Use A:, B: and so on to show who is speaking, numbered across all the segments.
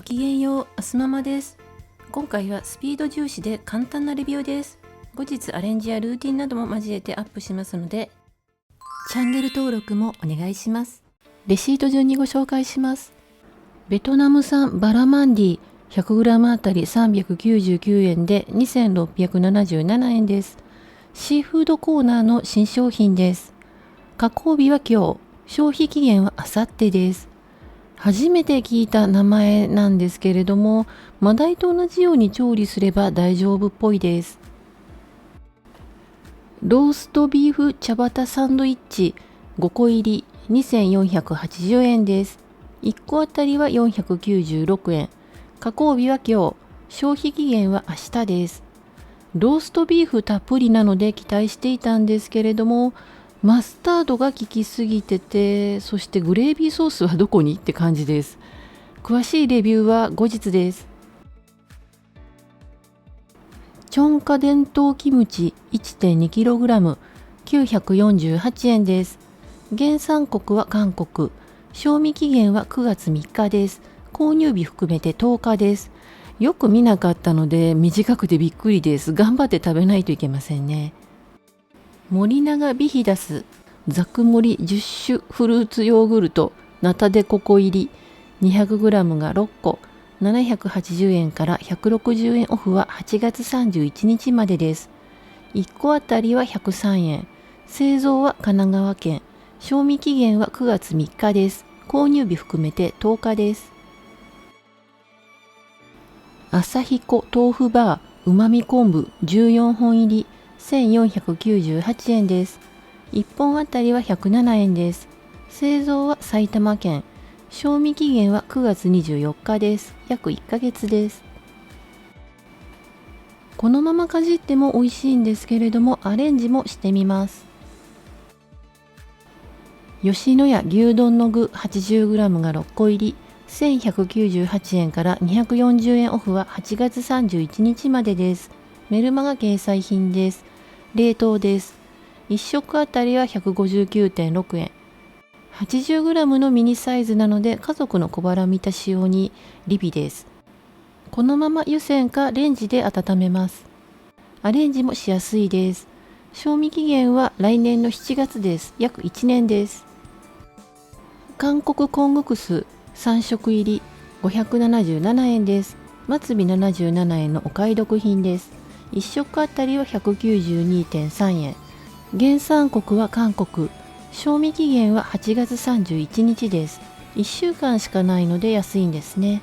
A: ごきげんよう、あすママです。今回はスピード重視で簡単なレビューです。後日アレンジやルーティンなども交えてアップしますので、チャンネル登録もお願いします。レシート順にご紹介します。ベトナム産バラマンディ 100g あたり399円で2677円です。シーフードコーナーの新商品です。加工日は今日、消費期限はあさってです。初めて聞いた名前なんですけれども、マダイと同じように調理すれば大丈夫っぽいです。ローストビーフ茶バタサンドイッチ5個入り2480円です。1個あたりは496円。加工日は今日、消費期限は明日です。ローストビーフたっぷりなので期待していたんですけれども、マスタードが効きすぎてて、そしてグレービーソースはどこにって感じです。詳しいレビューは後日です。チョンカ伝統キムチ 1.2kg 948円です。原産国は韓国。賞味期限は9月3日です。購入日含めて10日です。よく見なかったので短くてびっくりです。頑張って食べないといけませんね。森永ビヒダスザク盛り10種フルーツヨーグルトナタデココ入り 200g が6個780円から160円オフは8月31日までです。1個あたりは103円。製造は神奈川県。賞味期限は9月3日です。購入日含めて10日です。朝彦豆腐バーうまみ昆布14本入り1498円です。1本あたりは107円です。製造は埼玉県。賞味期限は9月24日です。約1ヶ月です。このままかじっても美味しいんですけれども、アレンジもしてみます。吉野家牛丼の具 80g が6個入り1198円から240円オフは8月31日までです。メルマガ掲載品です。冷凍です。1食あたりは 159.6 円。80g のミニサイズなので家族の小腹満たし用にリビです。このまま湯煎かレンジで温めます。アレンジもしやすいです。賞味期限は来年の7月です。約1年です。韓国コングクス3食入り577円です。末尾77円のお買い得品です。1食あたりは 192.3 円。原産国は韓国。賞味期限は8月31日です。1週間しかないので安いんですね。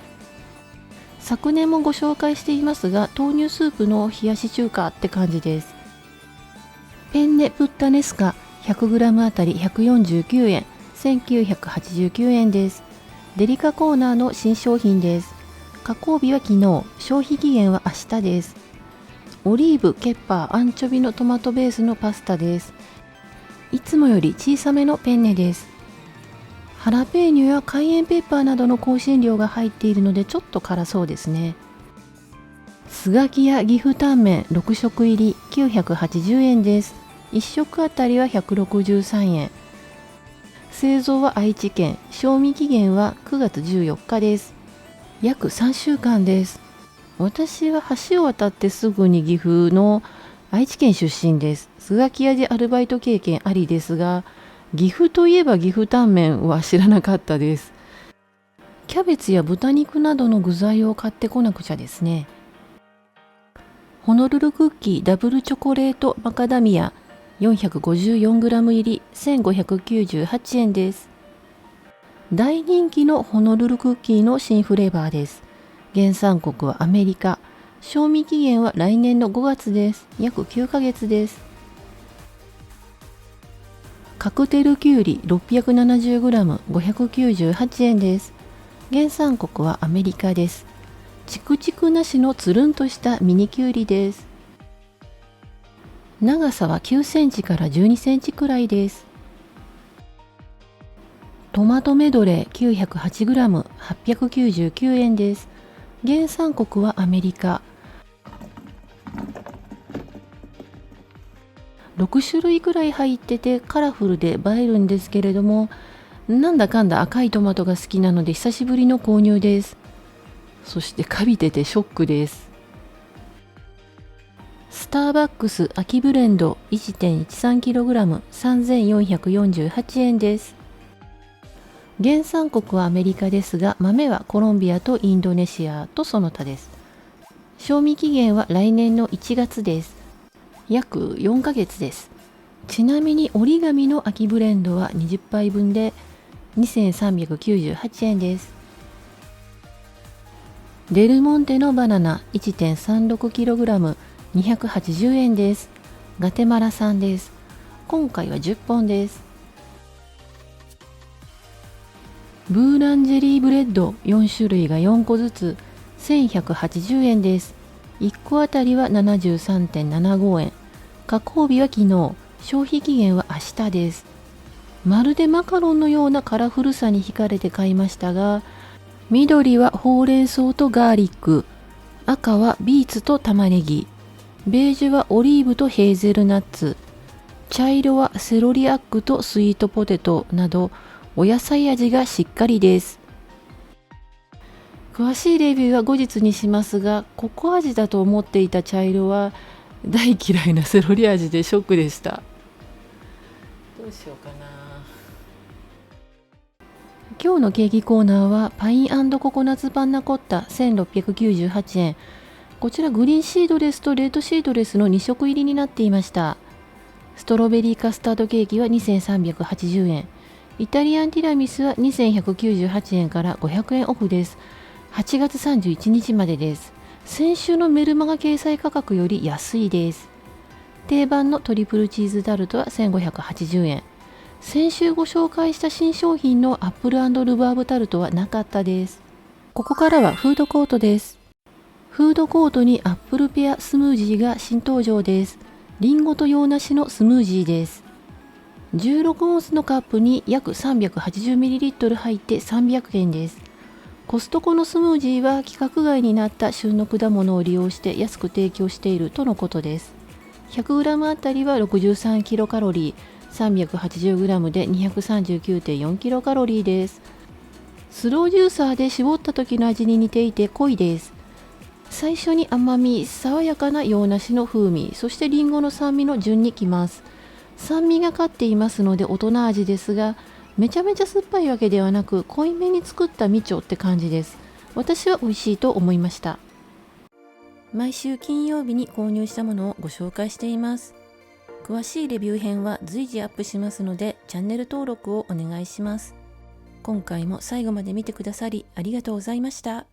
A: 昨年もご紹介していますが、豆乳スープの冷やし中華って感じです。ペンネプッタネスカ 100g あたり149円。1989円です。デリカコーナーの新商品です。加工日は昨日、消費期限は明日です。オリーブ、ケッパー、アンチョビのトマトベースのパスタです。いつもより小さめのペンネです。ハラペーニョやカイエンペッパーなどの香辛料が入っているのでちょっと辛そうですね。スガキや岐阜タンメン6食入り980円です。1食あたりは163円。製造は愛知県。賞味期限は9月14日です。約3週間です。私は橋を渡ってすぐに岐阜の愛知県出身です。スガキ屋でアルバイト経験ありですが、岐阜といえば岐阜タンメンは知らなかったです。キャベツや豚肉などの具材を買ってこなくちゃですね。ホノルルクッキーダブルチョコレートマカダミア 454g 入り1598円です。大人気のホノルルクッキーの新フレーバーです。原産国はアメリカ。賞味期限は来年の5月です。約9ヶ月です。カクテルキュウリ 670g 598円です。原産国はアメリカです。チクチクなしのつるんとしたミニキュウリです。長さは9センチから12センチくらいです。トマトメドレー 908g 899円です。原産国はアメリカ。6種類くらい入っててカラフルで映えるんですけれども、なんだかんだ赤いトマトが好きなので久しぶりの購入です。そしてカビててショックです。スターバックス秋ブレンド 1.13kg 3448円です。原産国はアメリカですが、豆はコロンビアとインドネシアとその他です。賞味期限は来年の1月です。約4ヶ月です。ちなみに折り紙の秋ブレンドは20杯分で2398円です。デルモンテのバナナ 1.36kg 280円です。ガテマラ産です。今回は10本です。ブーランジェリーブレッド4種類が4個ずつ1180円です。1個あたりは 73.75 円。加工日は昨日、消費期限は明日です。まるでマカロンのようなカラフルさに惹かれて買いましたが、緑はほうれん草とガーリック、赤はビーツと玉ねぎ、ベージュはオリーブとヘーゼルナッツ、茶色はセロリアックとスイートポテトなど、お野菜味がしっかりです。詳しいレビューは後日にしますが、ココア味だと思っていた茶色は大嫌いなセロリ味でショックでした。どうしようかな。今日のケーキコーナーはパイン&ココナッツパンナコッタ1698円。こちらグリーンシードレスとレッドシードレスの2色入りになっていました。ストロベリーカスタードケーキは2380円。イタリアンティラミスは2198円から500円オフです。8月31日までです。先週のメルマガ掲載価格より安いです。定番のトリプルチーズタルトは1580円。先週ご紹介した新商品のアップル&ルバーブタルトはなかったです。ここからはフードコートです。フードコートにアップルペアスムージーが新登場です。リンゴと洋梨のスムージーです。16オンスのカップに約 380ml 入って300円です。コストコのスムージーは規格外になった旬の果物を利用して安く提供しているとのことです。100g あたりは63キロカロリー、380g で 239.4 キロカロリーです。スロージューサーで絞った時の味に似ていて濃いです。最初に甘み、爽やかな洋梨の風味、そしてリンゴの酸味の順にきます。酸味が勝っていますので大人味ですが、めちゃめちゃ酸っぱいわけではなく濃いめに作ったみちょって感じです。私は美味しいと思いました。毎週金曜日に購入したものをご紹介しています。詳しいレビュー編は随時アップしますのでチャンネル登録をお願いします。今回も最後まで見てくださりありがとうございました。